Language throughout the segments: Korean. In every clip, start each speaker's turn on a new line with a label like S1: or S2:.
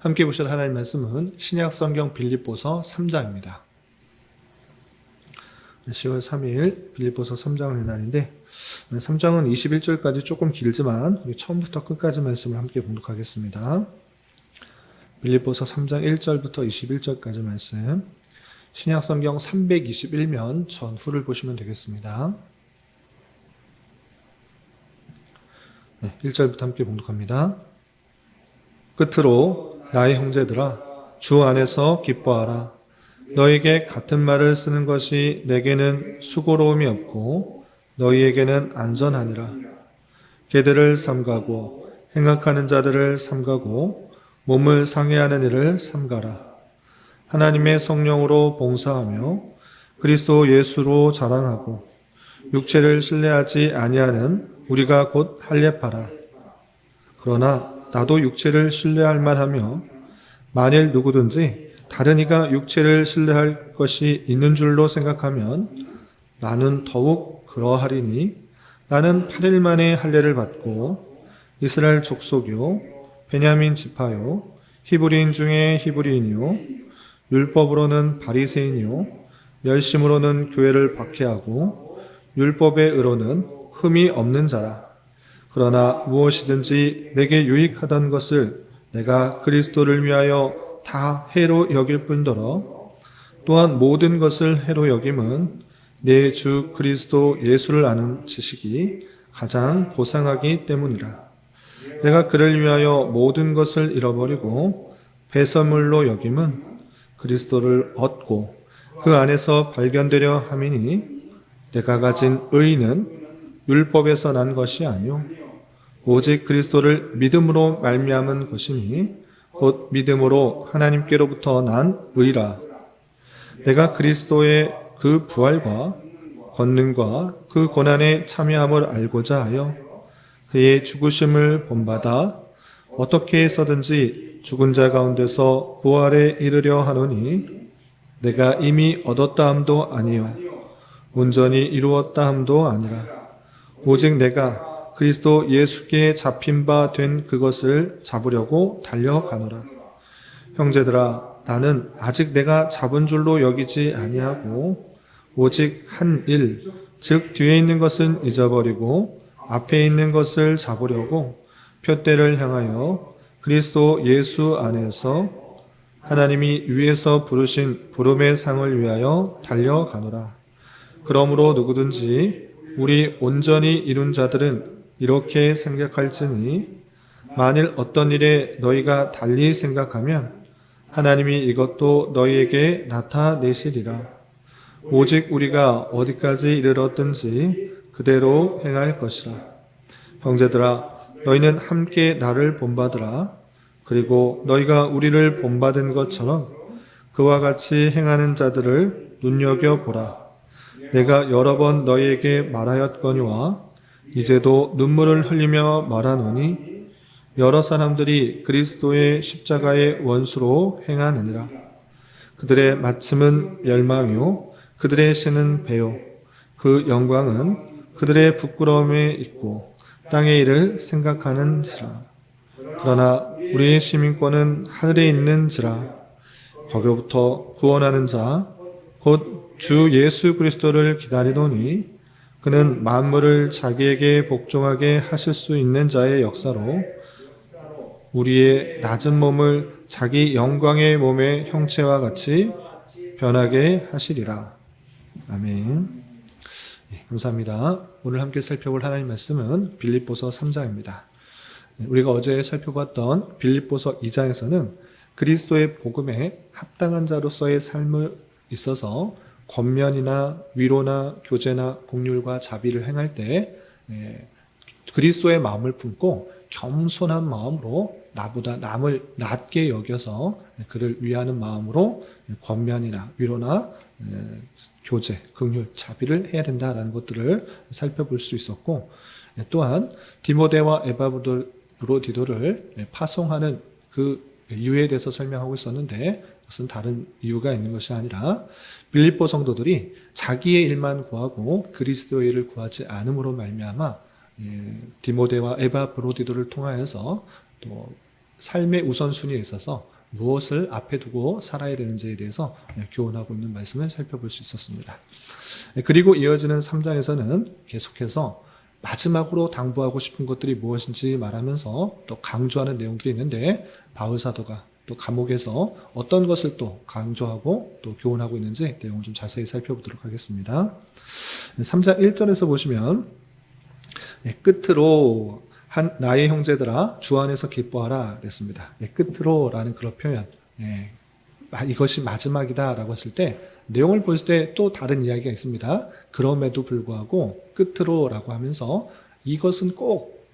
S1: 함께 보실 하나님 말씀은 신약 성경 빌립보서 3장입니다. 10월 3일 빌립보서 3장을 날인데 3장은 21절까지 조금 길지만 우리 처음부터 끝까지 말씀을 함께 봉독하겠습니다. 빌립보서 3장 1절부터 21절까지 말씀, 신약 성경 321면 전후를 보시면 되겠습니다. 1절부터 함께 봉독합니다. 끝으로 나의 형제들아, 주 안에서 기뻐하라. 너에게 같은 말을 쓰는 것이 내게는 수고로움이 없고 너희에게는 안전하니라. 개들을 삼가고 행악하는 자들을 삼가고 몸을 상해하는 일을 삼가라. 하나님의 성령으로 봉사하며 그리스도 예수로 자랑하고 육체를 신뢰하지 아니하는 우리가 곧 할례파라. 그러나 나도 육체를 신뢰할 만하며 만일 누구든지 다른 이가 육체를 신뢰할 것이 있는 줄로 생각하면 나는 더욱 그러하리니 나는 8일 만에 할례를 받고 이스라엘 족속이요 베냐민 지파요 히브리인 중에 히브리인이요 율법으로는 바리새인이요 열심으로는 교회를 박해하고 율법의 의로는 흠이 없는 자라. 그러나 무엇이든지 내게 유익하던 것을 내가 그리스도를 위하여 다 해로 여길 뿐더러 또한 모든 것을 해로 여김은 내 주 그리스도 예수를 아는 지식이 가장 고상하기 때문이라. 내가 그를 위하여 모든 것을 잃어버리고 배설물로 여김은 그리스도를 얻고 그 안에서 발견되려 함이니 내가 가진 의는 율법에서 난 것이 아니요 오직 그리스도를 믿음으로 말미암은 것이니 곧 믿음으로 하나님께로부터 난 의라. 내가 그리스도의 그 부활과 권능과 그 고난에 참여함을 알고자 하여 그의 죽으심을 본받아 어떻게 해서든지 죽은 자 가운데서 부활에 이르려 하노니 내가 이미 얻었다 함도 아니요 온전히 이루었다 함도 아니라 오직 내가 그리스도 예수께 잡힌 바 된 그것을 잡으려고 달려가노라. 형제들아, 나는 아직 내가 잡은 줄로 여기지 아니하고 오직 한 일, 즉 뒤에 있는 것은 잊어버리고 앞에 있는 것을 잡으려고 표대를 향하여 그리스도 예수 안에서 하나님이 위에서 부르신 부름의 상을 위하여 달려가노라. 그러므로 누구든지 우리 온전히 이룬 자들은 이렇게 생각할지니 만일 어떤 일에 너희가 달리 생각하면 하나님이 이것도 너희에게 나타내시리라. 오직 우리가 어디까지 이르렀든지 그대로 행할 것이라. 형제들아, 너희는 함께 나를 본받으라. 그리고 너희가 우리를 본받은 것처럼 그와 같이 행하는 자들을 눈여겨보라. 내가 여러 번 너희에게 말하였거니와 이제도 눈물을 흘리며 말하노니 여러 사람들이 그리스도의 십자가의 원수로 행하느니라. 그들의 마침은 멸망이요 그들의 신은 배요 그 영광은 그들의 부끄러움에 있고 땅의 일을 생각하는지라. 그러나 우리의 시민권은 하늘에 있는지라. 거기로부터 구원하는 자 곧 주 예수 그리스도를 기다리노니 그는 만물을 자기에게 복종하게 하실 수 있는 자의 역사로 우리의 낮은 몸을 자기 영광의 몸의 형체와 같이 변하게 하시리라. 아멘. 감사합니다. 오늘 함께 살펴볼 하나님 말씀은 빌립보서 3장입니다. 우리가 어제 살펴봤던 빌립보서 2장에서는 그리스도의 복음에 합당한 자로서의 삶을 있어서 권면이나 위로나 교제나 긍휼과 자비를 행할 때 그리스도의 마음을 품고 겸손한 마음으로 나보다 남을 낮게 여겨서 그를 위하는 마음으로 권면이나 위로나 교제, 긍휼, 자비를 해야 된다라는 것들을 살펴볼 수 있었고, 또한 디모데와 에바브로디도를 파송하는 그 이유에 대해서 설명하고 있었는데 그것은 다른 이유가 있는 것이 아니라 빌립보 성도들이 자기의 일만 구하고 그리스도의 일을 구하지 않음으로 말미암아 디모데와 에바브로디도를 통하여서 또 삶의 우선순위에 있어서 무엇을 앞에 두고 살아야 되는지에 대해서 교훈하고 있는 말씀을 살펴볼 수 있었습니다. 그리고 이어지는 3장에서는 계속해서 마지막으로 당부하고 싶은 것들이 무엇인지 말하면서 또 강조하는 내용들이 있는데, 바울 사도가 또 감옥에서 어떤 것을 또 강조하고 또 교훈하고 있는지 내용을 좀 자세히 살펴보도록 하겠습니다. 3장 1절에서 보시면 끝으로 나의 형제들아 주 안에서 기뻐하라 그랬습니다. 끝으로라는 그런 표현, 이것이 마지막이다라고 했을 때 내용을 볼 때 또 다른 이야기가 있습니다. 그럼에도 불구하고 끝으로라고 하면서 이것은 꼭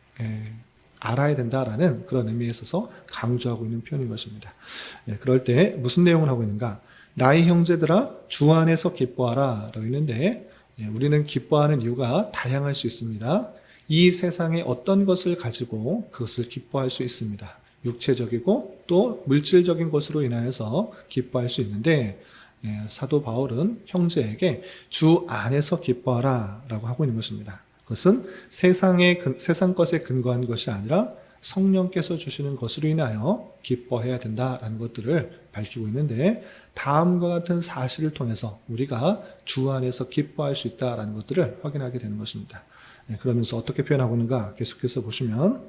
S1: 알아야 된다라는 그런 의미에 있어서 강조하고 있는 표현인 것입니다. 그럴 때 무슨 내용을 하고 있는가? 나의 형제들아 주 안에서 기뻐하라 라고 있는데, 우리는 기뻐하는 이유가 다양할 수 있습니다. 이 세상에 어떤 것을 가지고 그것을 기뻐할 수 있습니다. 육체적이고 또 물질적인 것으로 인하여서 기뻐할 수 있는데, 사도 바울은 형제에게 주 안에서 기뻐하라 라고 하고 있는 것입니다. 그것은 세상 것에 근거한 것이 아니라 성령께서 주시는 것으로 인하여 기뻐해야 된다라는 것들을 밝히고 있는데, 다음과 같은 사실을 통해서 우리가 주 안에서 기뻐할 수 있다라는 것들을 확인하게 되는 것입니다. 그러면서 어떻게 표현하고 있는가 계속해서 보시면,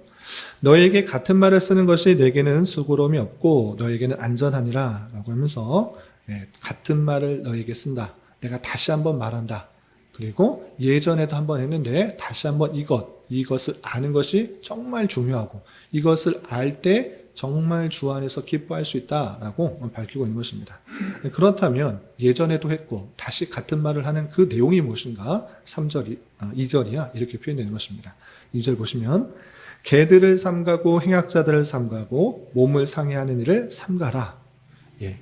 S1: 너에게 같은 말을 쓰는 것이 내게는 수고로움이 없고 너에게는 안전하니라 라고 하면서 같은 말을 너에게 쓴다. 내가 다시 한번 말한다. 그리고 예전에도 한번 했는데 다시 한번 이것을 아는 것이 정말 중요하고 이것을 알 때 정말 주 안에서 기뻐할 수 있다라고 밝히고 있는 것입니다. 그렇다면 예전에도 했고 다시 같은 말을 하는 그 내용이 무엇인가? 2절이야 이렇게 표현되는 것입니다. 2절 보시면 개들을 삼가고 행악자들을 삼가고 몸을 상해하는 일을 삼가라.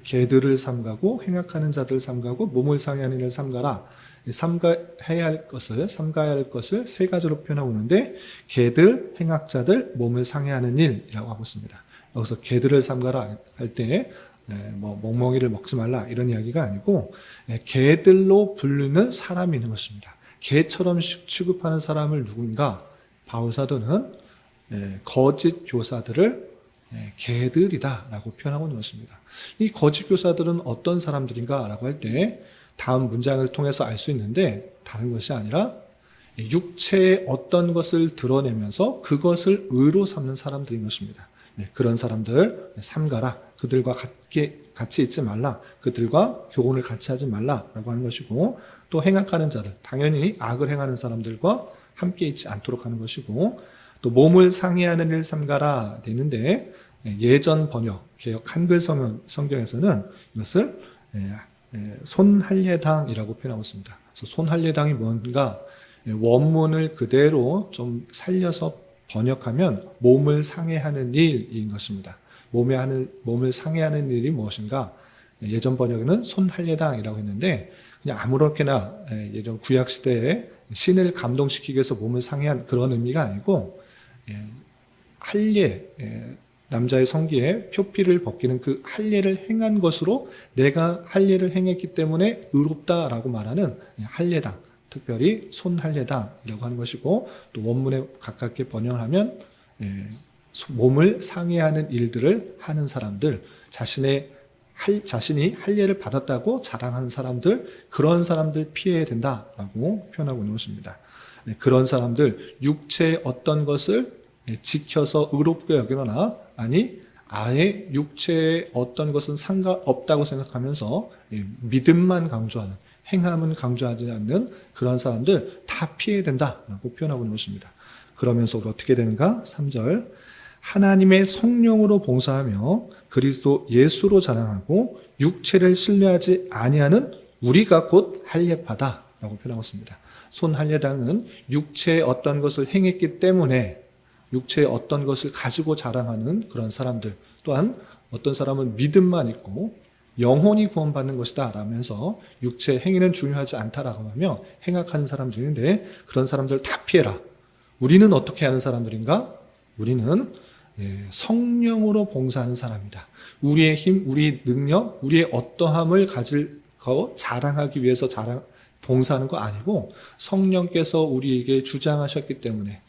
S1: 개들을 삼가고 행악하는 자들을 삼가고 몸을 상해하는 일을 삼가라. 삼가야 할 것을 세 가지로 표현하고 있는데, 개들, 행악자들, 몸을 상해하는 일이라고 하고 있습니다. 여기서 개들을 삼가라 할 때 멍멍이를 먹지 말라 이런 이야기가 아니고, 개들로 부르는 사람이 있는 것입니다. 개처럼 취급하는 사람을 누군가? 바울 사도는 거짓 교사들을 개들이다라고 표현하고 있는 것입니다. 이 거짓 교사들은 어떤 사람들인가라고 할 때 다음 문장을 통해서 알 수 있는데, 다른 것이 아니라 육체의 어떤 것을 드러내면서 그것을 의로 삼는 사람들인 것입니다. 그런 사람들 삼가라. 그들과 같이 있지 말라. 그들과 교훈을 같이 하지 말라라고 하는 것이고, 또 행악하는 자들, 당연히 악을 행하는 사람들과 함께 있지 않도록 하는 것이고, 또 몸을 상해하는 일 삼가라 되는데, 예전 번역 개역 한글 성경에서는 이것을 손할례당이라고 표현하고 있습니다. 그래서 손할례당이 뭔가 원문을 그대로 좀 살려서 번역하면 몸을 상해하는 일인 것입니다. 몸을 상해하는 일이 무엇인가? 예전 번역에는 손할례당이라고 했는데, 그냥 아무렇게나 예전 구약 시대에 신을 감동시키기 위해서 몸을 상해한 그런 의미가 아니고, 할례, 남자의 성기에 표피를 벗기는 그 할례를 행한 것으로 내가 할례를 행했기 때문에 의롭다라고 말하는 할례당, 특별히 손할례당이라고 하는 것이고, 또 원문에 가깝게 번역을 하면 몸을 상해하는 일들을 하는 사람들, 자신이 할례를 받았다고 자랑하는 사람들, 그런 사람들 피해야 된다라고 표현하고 있는 것입니다. 그런 사람들, 육체의 어떤 것을 지켜서 의롭게 여기거나, 아니 아예 육체의 어떤 것은 상관없다고 생각하면서 믿음만 강조하는, 행함은 강조하지 않는 그런 사람들 다 피해야 된다라고 표현하고 있는 것입니다. 그러면서 어떻게 되는가? 3절, 하나님의 성령으로 봉사하며 그리스도 예수로 자랑하고 육체를 신뢰하지 아니하는 우리가 곧 할례파다라고 표현하고 있습니다. 손할례당은 육체의 어떤 것을 행했기 때문에 육체의 어떤 것을 가지고 자랑하는 그런 사람들, 또한 어떤 사람은 믿음만 있고 영혼이 구원받는 것이다 라면서 육체의 행위는 중요하지 않다라고 하며 행악하는 사람들인데, 그런 사람들 다 피해라. 우리는 어떻게 하는 사람들인가? 우리는 성령으로 봉사하는 사람이다. 우리의 힘, 우리의 능력, 우리의 어떠함을 가지고 자랑하기 위해서 봉사하는 거 아니고, 성령께서 우리에게 주장하셨기 때문에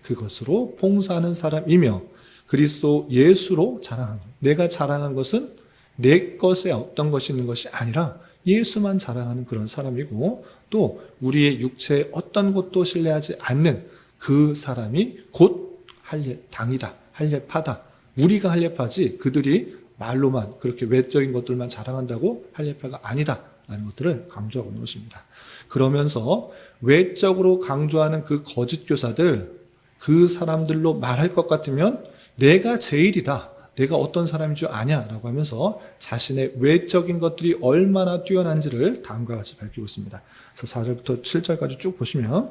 S1: 그것으로 봉사하는 사람이며, 그리스도 예수로 자랑한 것. 내가 자랑한 것은 내 것에 어떤 것이 있는 것이 아니라 예수만 자랑하는 그런 사람이고, 또 우리의 육체에 어떤 것도 신뢰하지 않는 그 사람이 곧 할례당이다, 할례파다. 우리가 할례파지 그들이 말로만 그렇게 외적인 것들만 자랑한다고 할례파가 아니다 라는 것들을 강조하고 있는 것입니다. 그러면서 외적으로 강조하는 그 거짓 교사들, 그 사람들로 말할 것 같으면 내가 제일이다, 내가 어떤 사람인 줄 아냐 라고 하면서 자신의 외적인 것들이 얼마나 뛰어난지를 다음과 같이 밝히고 있습니다. 그래서 4절부터 7절까지 쭉 보시면,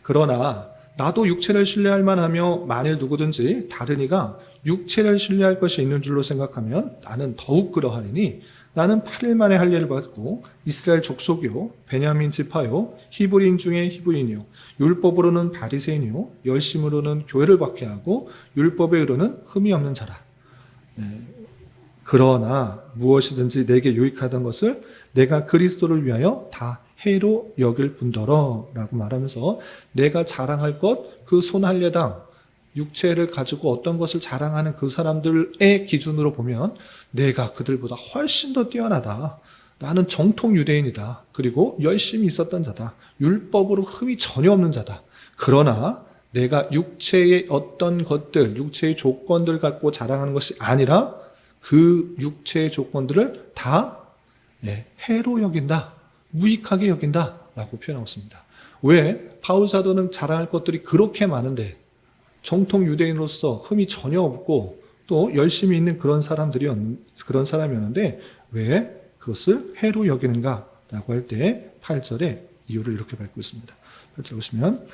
S1: 그러나 나도 육체를 신뢰할 만하며 만일 누구든지 다른 이가 육체를 신뢰할 것이 있는 줄로 생각하면 나는 더욱 그러하리니, 나는 8일 만에 할례를 받고 이스라엘 족속이요 베냐민 지파요 히브리인 중에 히브리인이요 율법으로는 바리새인이요 열심으로는 교회를 박해하고 율법에 의로는 흠이 없는 자라. 그러나 무엇이든지 내게 유익하던 것을 내가 그리스도를 위하여 다 해로 여길 뿐더러 라고 말하면서, 내가 자랑할 것, 그 손할례당, 육체를 가지고 어떤 것을 자랑하는 그 사람들의 기준으로 보면 내가 그들보다 훨씬 더 뛰어나다. 나는 정통 유대인이다. 그리고 열심히 있었던 자다. 율법으로 흠이 전혀 없는 자다. 그러나 내가 육체의 어떤 것들, 육체의 조건들 갖고 자랑하는 것이 아니라 그 육체의 조건들을 다 해로 여긴다, 무익하게 여긴다 라고 표현하고 있습니다. 왜? 바울 사도는 자랑할 것들이 그렇게 많은데 정통 유대인으로서 흠이 전혀 없고 또 열심히 있는 그런 사람이었는데 왜 그것을 해로 여기는가 라고 할 때 8절에 이유를 이렇게 밝히고 있습니다. 8절 보시면,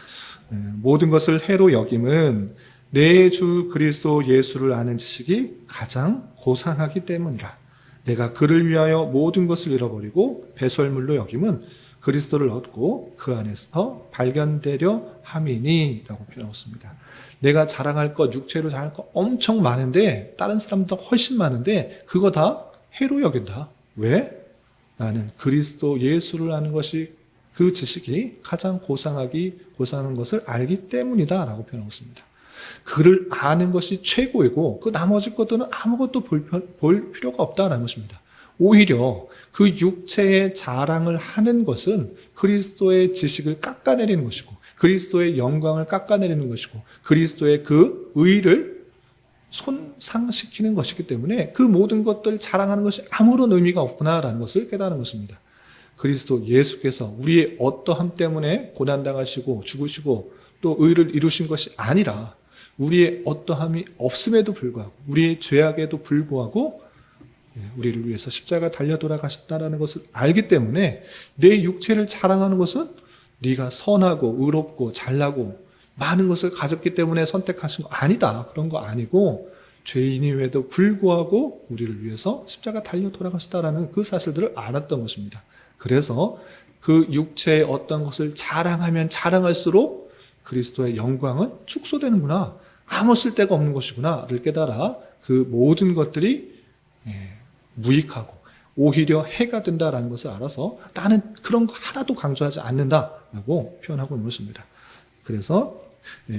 S1: 모든 것을 해로 여김은 내 주 그리스도 예수를 아는 지식이 가장 고상하기 때문이라. 내가 그를 위하여 모든 것을 잃어버리고 배설물로 여김은 그리스도를 얻고 그 안에서 발견되려 함이니 라고 표현하고 있습니다. 내가 자랑할 것, 육체로 자랑할 것 엄청 많은데, 다른 사람보다 훨씬 많은데 그거 다 해로 여긴다. 왜? 나는 그리스도 예수를 아는 것이, 그 지식이 가장 고상한 것을 알기 때문이다 라고 표현하고 있습니다. 그를 아는 것이 최고이고 그 나머지 것들은 아무것도 볼 필요가 없다라는 것입니다. 오히려 그 육체의 자랑을 하는 것은 그리스도의 지식을 깎아내리는 것이고, 그리스도의 영광을 깎아내리는 것이고, 그리스도의 그 의를 손상시키는 것이기 때문에 그 모든 것들을 자랑하는 것이 아무런 의미가 없구나라는 것을 깨달은 것입니다. 그리스도 예수께서 우리의 어떠함 때문에 고난당하시고 죽으시고 또 의를 이루신 것이 아니라, 우리의 어떠함이 없음에도 불구하고, 우리의 죄악에도 불구하고 우리를 위해서 십자가 달려 돌아가셨다는 것을 알기 때문에 내 육체를 자랑하는 것은 네가 선하고 의롭고 잘나고 많은 것을 가졌기 때문에 선택하신 거 아니다, 그런 거 아니고 죄인임에도 불구하고 우리를 위해서 십자가 달려 돌아가셨다는 그 사실들을 알았던 것입니다. 그래서 그 육체의 어떤 것을 자랑하면 자랑할수록 그리스도의 영광은 축소되는구나, 아무 쓸데가 없는 것이구나를 깨달아 그 모든 것들이 무익하고 오히려 해가 된다라는 것을 알아서 나는 그런 거 하나도 강조하지 않는다라고 표현하고 있는 것입니다. 그래서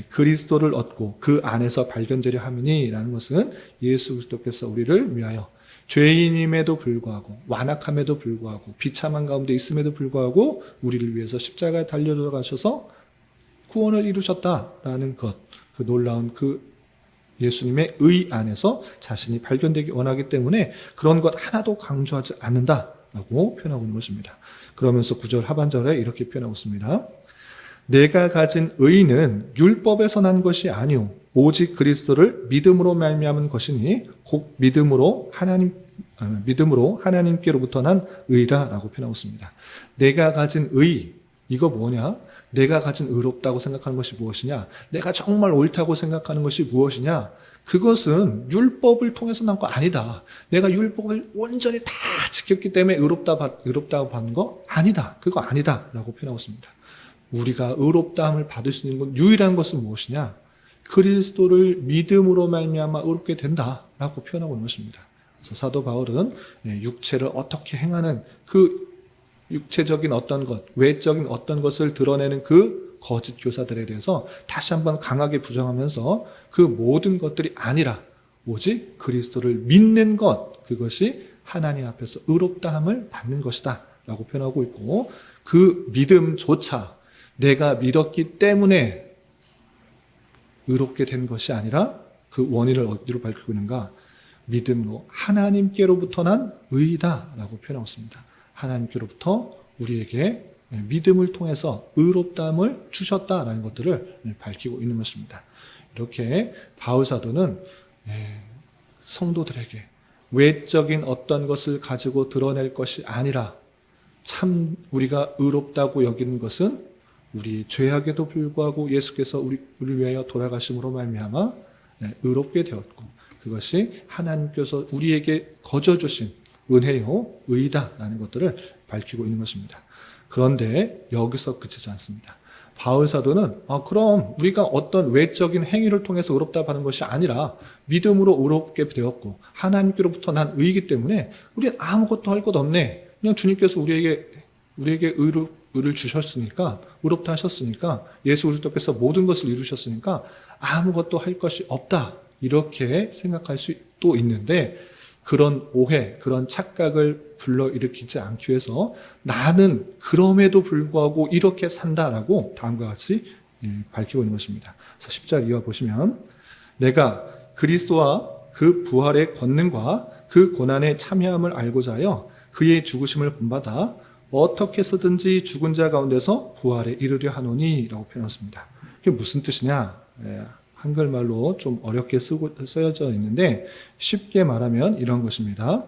S1: 그리스도를 얻고 그 안에서 발견되려 함이니라는 것은 예수 그리스도께서 우리를 위하여 죄인임에도 불구하고 완악함에도 불구하고 비참한 가운데 있음에도 불구하고 우리를 위해서 십자가에 달려 돌아가셔서 구원을 이루셨다라는 것, 그 놀라운 그 예수님의 의 안에서 자신이 발견되기 원하기 때문에 그런 것 하나도 강조하지 않는다라고 표현하고 있는 것입니다. 그러면서 9절 하반절에 이렇게 표현하고 있습니다. 내가 가진 의는 율법에서 난 것이 아니오 오직 그리스도를 믿음으로 말미암은 것이니 곧 믿음으로 하나님께로부터 난 의라라고 표현하고 있습니다. 내가 가진 의, 이거 뭐냐? 내가 가진 의롭다고 생각하는 것이 무엇이냐? 내가 정말 옳다고 생각하는 것이 무엇이냐? 그것은 율법을 통해서 난 거 아니다. 내가 율법을 온전히 다 지켰기 때문에 의롭다고 받는 거 아니다. 그거 아니다. 라고 표현하고 있습니다. 우리가 의롭다함을 받을 수 있는 건 유일한 것은 무엇이냐? 그리스도를 믿음으로 말미암아 의롭게 된다라고 표현하고 있는 것입니다. 그래서 사도 바울은 육체를 어떻게 행하는 그 육체적인 어떤 것, 외적인 어떤 것을 드러내는 그 거짓 교사들에 대해서 다시 한번 강하게 부정하면서 그 모든 것들이 아니라 오직 그리스도를 믿는 것, 그것이 하나님 앞에서 의롭다함을 받는 것이다 라고 표현하고 있고, 그 믿음조차 내가 믿었기 때문에 의롭게 된 것이 아니라 그 원인을 어디로 밝히고 있는가? 믿음으로 하나님께로부터 난 의이다라고 표현하고 있습니다. 하나님께로부터 우리에게 믿음을 통해서 의롭다함을 주셨다라는 것들을 밝히고 있는 것입니다. 이렇게 바울 사도는 성도들에게 외적인 어떤 것을 가지고 드러낼 것이 아니라 참 우리가 의롭다고 여기는 것은 우리 죄악에도 불구하고 예수께서 우리를 위하여 돌아가심으로 말미암아 의롭게 되었고, 그것이 하나님께서 우리에게 거저 주신 은혜요 의이다라는 것들을 밝히고 있는 것입니다. 그런데 여기서 그치지 않습니다. 바울 사도는 그럼 우리가 어떤 외적인 행위를 통해서 의롭다 하는 것이 아니라 믿음으로 의롭게 되었고 하나님께로부터 난 의이기 때문에 우리는 아무것도 할 것 없네. 그냥 주님께서 우리에게 의를 주셨으니까, 의롭다 하셨으니까, 예수 그리스도께서 모든 것을 이루셨으니까 아무것도 할 것이 없다, 이렇게 생각할 수도 있는데, 그런 오해, 그런 착각을 불러일으키지 않기 위해서 나는 그럼에도 불구하고 이렇게 산다라고 다음과 같이 밝히고 있는 것입니다. 그래서 10절 이하 보시면, 내가 그리스도와 그 부활의 권능과 그 고난의 참여함을 알고자 하여 그의 죽으심을 본받아 어떻게 해서든지 죽은 자 가운데서 부활에 이르려 하노니 라고 표현했습니다. 그게 무슨 뜻이냐? 한글말로 좀 어렵게 쓰여져 있는데 쉽게 말하면 이런 것입니다.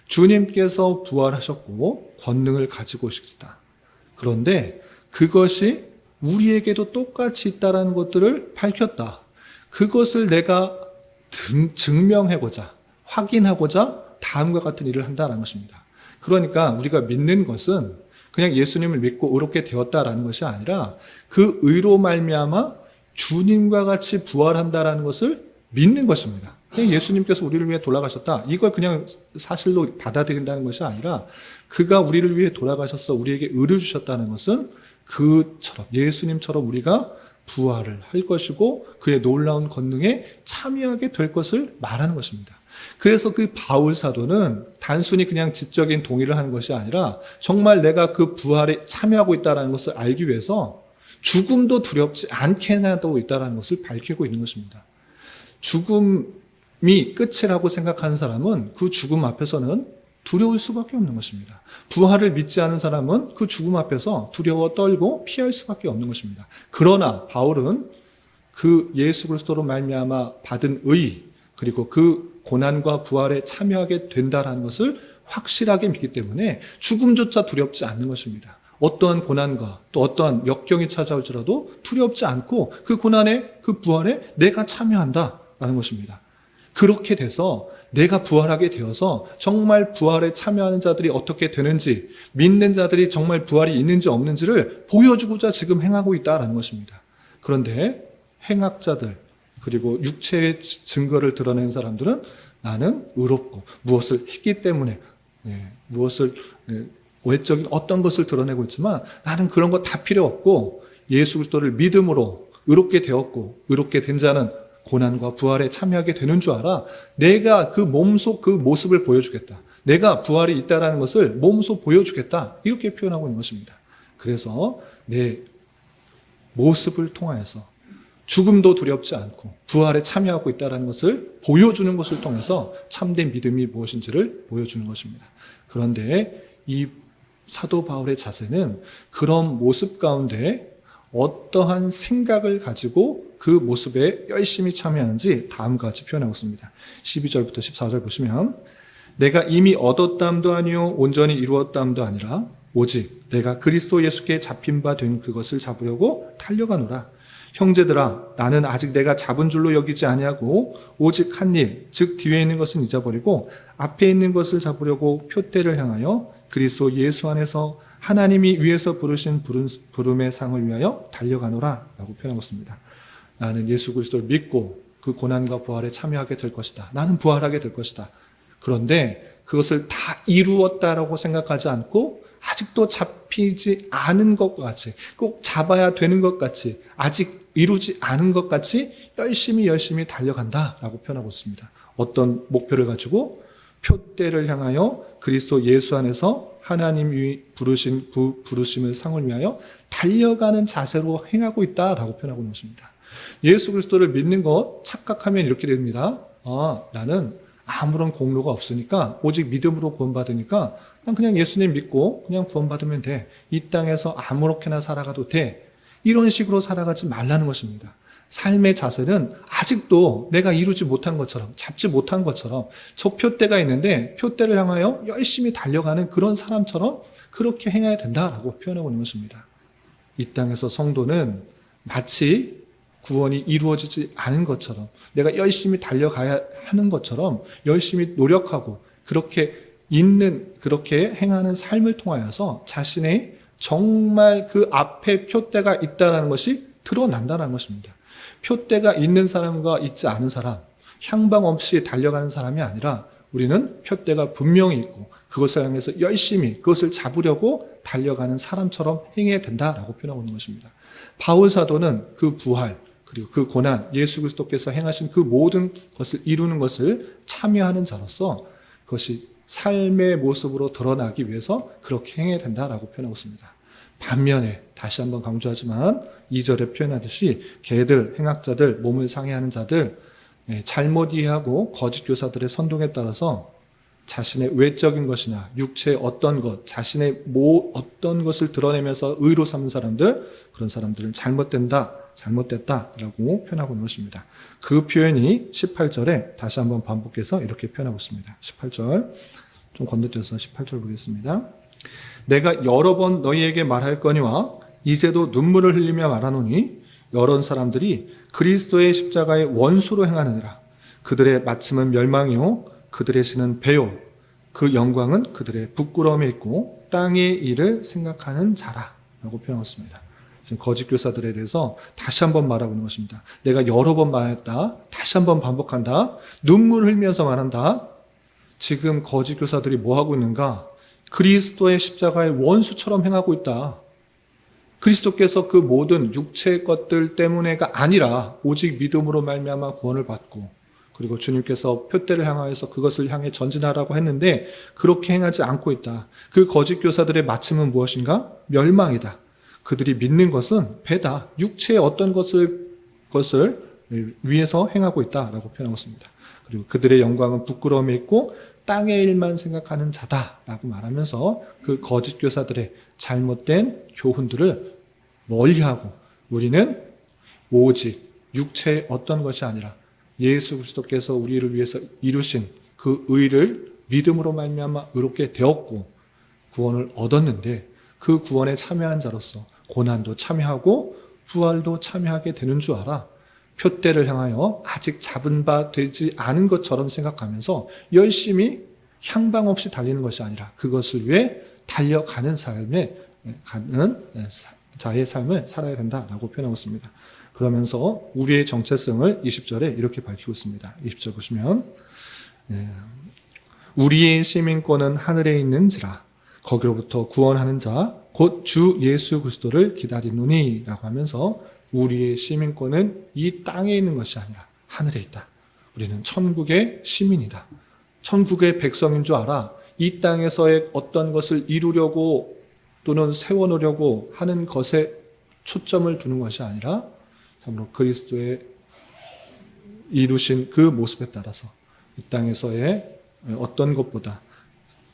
S1: 주님께서 부활하셨고 권능을 가지고 오시다. 그런데 그것이 우리에게도 똑같이 있다는 것들을 밝혔다. 그것을 내가 증명하고자, 확인하고자 다음과 같은 일을 한다는 것입니다. 그러니까 우리가 믿는 것은 그냥 예수님을 믿고 의롭게 되었다라는 것이 아니라 그 의로 말미암아 주님과 같이 부활한다라는 것을 믿는 것입니다. 그냥 예수님께서 우리를 위해 돌아가셨다, 이걸 그냥 사실로 받아들인다는 것이 아니라 그가 우리를 위해 돌아가셔서 우리에게 의를 주셨다는 것은 그처럼 예수님처럼 우리가 부활을 할 것이고 그의 놀라운 권능에 참여하게 될 것을 말하는 것입니다. 그래서 그 바울 사도는 단순히 그냥 지적인 동의를 하는 것이 아니라 정말 내가 그 부활에 참여하고 있다는 것을 알기 위해서 죽음도 두렵지 않게 하고 있다는 것을 밝히고 있는 것입니다. 죽음이 끝이라고 생각하는 사람은 그 죽음 앞에서는 두려울 수밖에 없는 것입니다. 부활을 믿지 않은 사람은 그 죽음 앞에서 두려워 떨고 피할 수밖에 없는 것입니다. 그러나 바울은 그 예수 그리스도로 말미암아 받은 의, 그리고 그 고난과 부활에 참여하게 된다는 것을 확실하게 믿기 때문에 죽음조차 두렵지 않는 것입니다. 어떠한 고난과 또 어떠한 역경이 찾아올지라도 두렵지 않고 그 고난에, 그 부활에 내가 참여한다라는 것입니다. 그렇게 돼서 내가 부활하게 되어서 정말 부활에 참여하는 자들이 어떻게 되는지, 믿는 자들이 정말 부활이 있는지 없는지를 보여주고자 지금 행하고 있다라는 것입니다. 그런데 행악자들, 그리고 육체의 증거를 드러낸 사람들은 나는 의롭고 무엇을 했기 때문에 무엇을 외적인 어떤 것을 드러내고 있지만 나는 그런 거 다 필요 없고 예수 그리스도를 믿음으로 의롭게 되었고 의롭게 된 자는 고난과 부활에 참여하게 되는 줄 알아. 내가 그 몸소 그 모습을 보여주겠다. 내가 부활이 있다는 것을 몸소 보여주겠다. 이렇게 표현하고 있는 것입니다. 그래서 내 모습을 통하여서 죽음도 두렵지 않고 부활에 참여하고 있다는 것을 보여주는 것을 통해서 참된 믿음이 무엇인지를 보여주는 것입니다. 그런데 이 사도 바울의 자세는 그런 모습 가운데 어떠한 생각을 가지고 그 모습에 열심히 참여하는지 다음과 같이 표현하고 있습니다. 12절부터 14절 보시면, 내가 이미 얻었담도 아니요 온전히 이루었담도 아니라 오직 내가 그리스도 예수께 잡힌 바 된 그것을 잡으려고 달려가노라. 형제들아, 나는 아직 내가 잡은 줄로 여기지 아니하고 오직 한 일, 즉 뒤에 있는 것은 잊어버리고 앞에 있는 것을 잡으려고 표대를 향하여 그리스도 예수 안에서 하나님이 위에서 부르신 부름의 상을 위하여 달려가노라 라고 표현하고 있습니다. 나는 예수 그리스도를 믿고 그 고난과 부활에 참여하게 될 것이다. 나는 부활하게 될 것이다. 그런데 그것을 다 이루었다라고 생각하지 않고 아직도 잡히지 않은 것과 같이, 꼭 잡아야 되는 것 같이, 아직 이루지 않은 것 같이 열심히 달려간다라고 표현하고 있습니다. 어떤 목표를 가지고? 표대를 향하여 그리스도 예수 안에서 하나님이 부르심을 상을 위하여 달려가는 자세로 행하고 있다라고 표현하고 있는 것입니다. 예수 그리스도를 믿는 것 착각하면 이렇게 됩니다. 나는 아무런 공로가 없으니까, 오직 믿음으로 구원받으니까 난 그냥 예수님 믿고 그냥 구원받으면 돼. 이 땅에서 아무렇게나 살아가도 돼. 이런 식으로 살아가지 말라는 것입니다. 삶의 자세는 아직도 내가 이루지 못한 것처럼, 잡지 못한 것처럼 저 표대가 있는데 표대를 향하여 열심히 달려가는 그런 사람처럼 그렇게 행해야 된다라고 표현하고 있는 것입니다. 이 땅에서 성도는 마치 구원이 이루어지지 않은 것처럼, 내가 열심히 달려가야 하는 것처럼 열심히 노력하고 그렇게 행하는 삶을 통하여서 자신의 정말 그 앞에 표대가 있다는 것이 드러난다는 것입니다. 표대가 있는 사람과 있지 않은 사람, 향방 없이 달려가는 사람이 아니라 우리는 표대가 분명히 있고 그것을 향해서 열심히 그것을 잡으려고 달려가는 사람처럼 행해야 된다라고 표현하고 있는 것입니다. 바울 사도는 그 부활, 그리고 그 고난, 예수 그리스도께서 행하신 그 모든 것을 이루는 것을 참여하는 자로서 그것이 삶의 모습으로 드러나기 위해서 그렇게 행해야 된다라고 표현하고 있습니다. 반면에 다시 한번 강조하지만 2절에 표현하듯이 개들, 행악자들, 몸을 상해하는 자들, 잘못 이해하고 거짓 교사들의 선동에 따라서 자신의 외적인 것이나 육체의 어떤 것, 자신의 어떤 것을 드러내면서 의로 삼는 사람들, 그런 사람들은 잘못됐다라고 표현하고 있는 것입니다. 그 표현이 18절에 다시 한번 반복해서 이렇게 표현하고 있습니다. 18절 좀 건너뛰어서 18절 보겠습니다. 내가 여러 번 너희에게 말할거니와 이제도 눈물을 흘리며 말하노니 여러 사람들이 그리스도의 십자가의 원수로 행하느니라. 그들의 마침은 멸망이요 그들의 신은 배요 그 영광은 그들의 부끄러움에 있고 땅의 일을 생각하는 자라라고 표현했습니다. 지금 거짓 교사들에 대해서 다시 한번 말하고 있는 것입니다. 내가 여러 번 말했다. 다시 한번 반복한다. 눈물 흘리면서 말한다. 지금 거짓 교사들이 뭐 하고 있는가? 그리스도의 십자가의 원수처럼 행하고 있다. 그리스도께서 그 모든 육체의 것들 때문에가 아니라 오직 믿음으로 말미암아 구원을 받고 그리고 주님께서 표대를 향하여서 그것을 향해 전진하라고 했는데 그렇게 행하지 않고 있다. 그 거짓 교사들의 마침은 무엇인가? 멸망이다. 그들이 믿는 것은 배다. 육체의 어떤 것을 위해서 행하고 있다라고 표현하고 있습니다. 그리고 그들의 영광은 부끄러움에 있고 땅의 일만 생각하는 자다라고 말하면서 그 거짓 교사들의 잘못된 교훈들을 멀리하고 우리는 오직 육체의 어떤 것이 아니라 예수 그리스도께서 우리를 위해서 이루신 그 의를 믿음으로 말미암아 의롭게 되었고 구원을 얻었는데 그 구원에 참여한 자로서 고난도 참여하고 부활도 참여하게 되는 줄 알아. 표대를 향하여 아직 잡은 바 되지 않은 것처럼 생각하면서 열심히 향방 없이 달리는 것이 아니라 그것을 위해 달려가는 삶에 가는 자의 삶을 살아야 된다라고 표현하고 있습니다. 그러면서 우리의 정체성을 20절에 이렇게 밝히고 있습니다. 20절 보시면 우리의 시민권은 하늘에 있는지라 거기로부터 구원하는 자 곧 주 예수 그리스도를 기다리노니 라고 하면서 우리의 시민권은 이 땅에 있는 것이 아니라 하늘에 있다. 우리는 천국의 시민이다. 천국의 백성인 줄 알아. 이 땅에서의 어떤 것을 이루려고 또는 세워놓으려고 하는 것에 초점을 두는 것이 아니라 참으로 그리스도의 이루신 그 모습에 따라서 이 땅에서의 어떤 것보다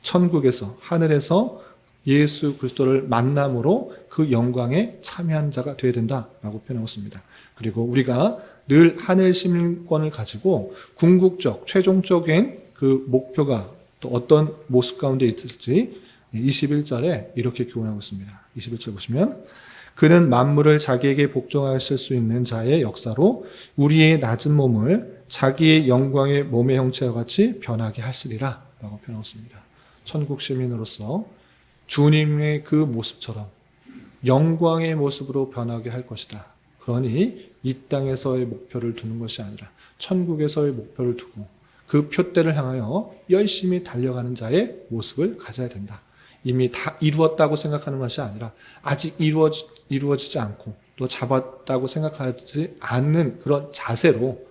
S1: 천국에서 하늘에서 예수 그리스도를 만남으로 그 영광에 참여한 자가 되어야 된다라고 표현하고 있습니다. 그리고 우리가 늘 하늘 시민권을 가지고 궁극적 최종적인 그 목표가 또 어떤 모습 가운데 있을지 21절에 이렇게 교훈하고 있습니다. 21절 보시면 그는 만물을 자기에게 복종하실 수 있는 자의 역사로 우리의 낮은 몸을 자기의 영광의 몸의 형체와 같이 변하게 하시리라 라고 표현하고 있습니다. 천국 시민으로서 주님의 그 모습처럼 영광의 모습으로 변하게 할 것이다. 그러니 이 땅에서의 목표를 두는 것이 아니라 천국에서의 목표를 두고 그 표대를 향하여 열심히 달려가는 자의 모습을 가져야 된다. 이미 다 이루었다고 생각하는 것이 아니라 아직 이루어지지 않고 또 잡았다고 생각하지 않는 그런 자세로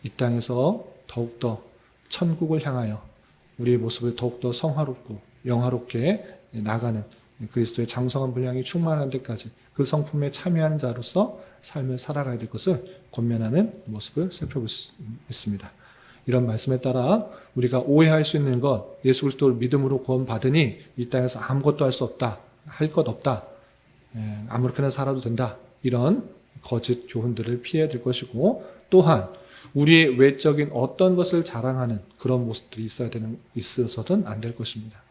S1: 이 땅에서 더욱더 천국을 향하여 우리의 모습을 더욱더 성화롭고 영화롭게 나가는 그리스도의 장성한 분량이 충만한 데까지 그 성품에 참여하는 자로서 삶을 살아가야 될 것을 권면하는 모습을 살펴볼 수 있습니다. 이런 말씀에 따라 우리가 오해할 수 있는 것, 예수 그리스도를 믿음으로 구원받으니 이 땅에서 아무것도 할 수 없다, 할 것 없다, 아무렇게나 살아도 된다, 이런 거짓 교훈들을 피해야 될 것이고, 또한 우리의 외적인 어떤 것을 자랑하는 그런 모습들이 있어서는 안 될 것입니다.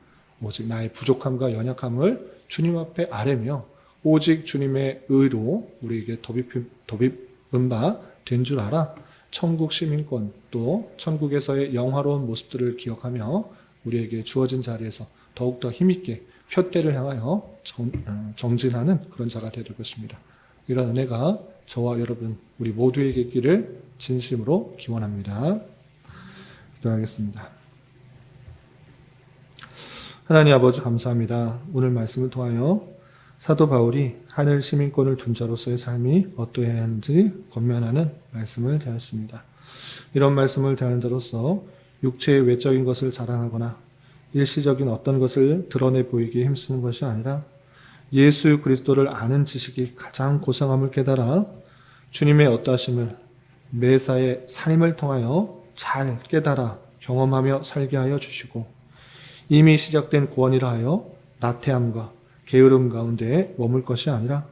S1: 오직 나의 부족함과 연약함을 주님 앞에 아뢰며 오직 주님의 의로 우리에게 덧입은 바 된 줄 알아 천국 시민권 또 천국에서의 영화로운 모습들을 기억하며 우리에게 주어진 자리에서 더욱더 힘있게 표대를 향하여 정진하는 그런 자가 되야 될 것입니다. 이런 은혜가 저와 여러분 우리 모두에게 있기를 진심으로 기원합니다. 기도하겠습니다. 하나님 아버지 감사합니다. 오늘 말씀을 통하여 사도 바울이 하늘 시민권을 둔 자로서의 삶이 어떠해야 하는지 권면하는 말씀을 대하였습니다. 이런 말씀을 대하는 자로서 육체의 외적인 것을 자랑하거나 일시적인 어떤 것을 드러내 보이기에 힘쓰는 것이 아니라 예수 그리스도를 아는 지식이 가장 고상함을 깨달아 주님의 어떠하심을 매사의 삶을 통하여 잘 깨달아 경험하며 살게 하여 주시고 이미 시작된 구원이라 하여 나태함과 게으름 가운데 머물 것이 아니라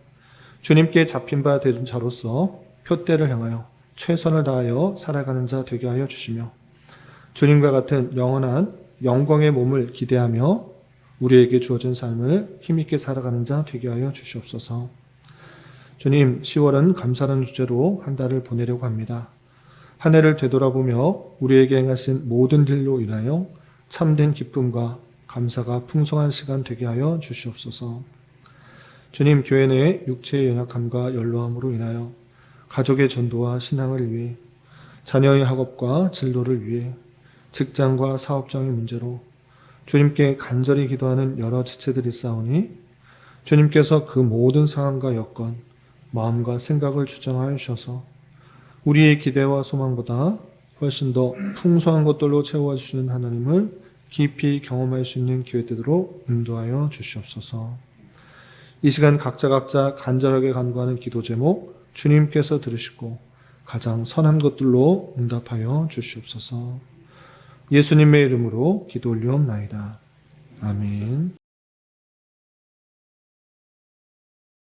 S1: 주님께 잡힌 바 된 자로서 표대를 향하여 최선을 다하여 살아가는 자 되게 하여 주시며 주님과 같은 영원한 영광의 몸을 기대하며 우리에게 주어진 삶을 힘있게 살아가는 자 되게 하여 주시옵소서. 주님, 10월은 감사하는 주제로 한 달을 보내려고 합니다. 한 해를 되돌아보며 우리에게 행하신 모든 일로 인하여 참된 기쁨과 감사가 풍성한 시간 되게 하여 주시옵소서. 주님, 교회 내 육체의 연약함과 연로함으로 인하여 가족의 전도와 신앙을 위해 자녀의 학업과 진로를 위해 직장과 사업장의 문제로 주님께 간절히 기도하는 여러 지체들이 있사오니 주님께서 그 모든 상황과 여건, 마음과 생각을 주장하여 주셔서 우리의 기대와 소망보다 훨씬 더 풍성한 것들로 채워주시는 하나님을 깊이 경험할 수 있는 기회되도록 인도하여 주시옵소서. 이 시간 각자 간절하게 간구하는 기도 제목 주님께서 들으시고 가장 선한 것들로 응답하여 주시옵소서. 예수님의 이름으로 기도 올리옵나이다. 아멘.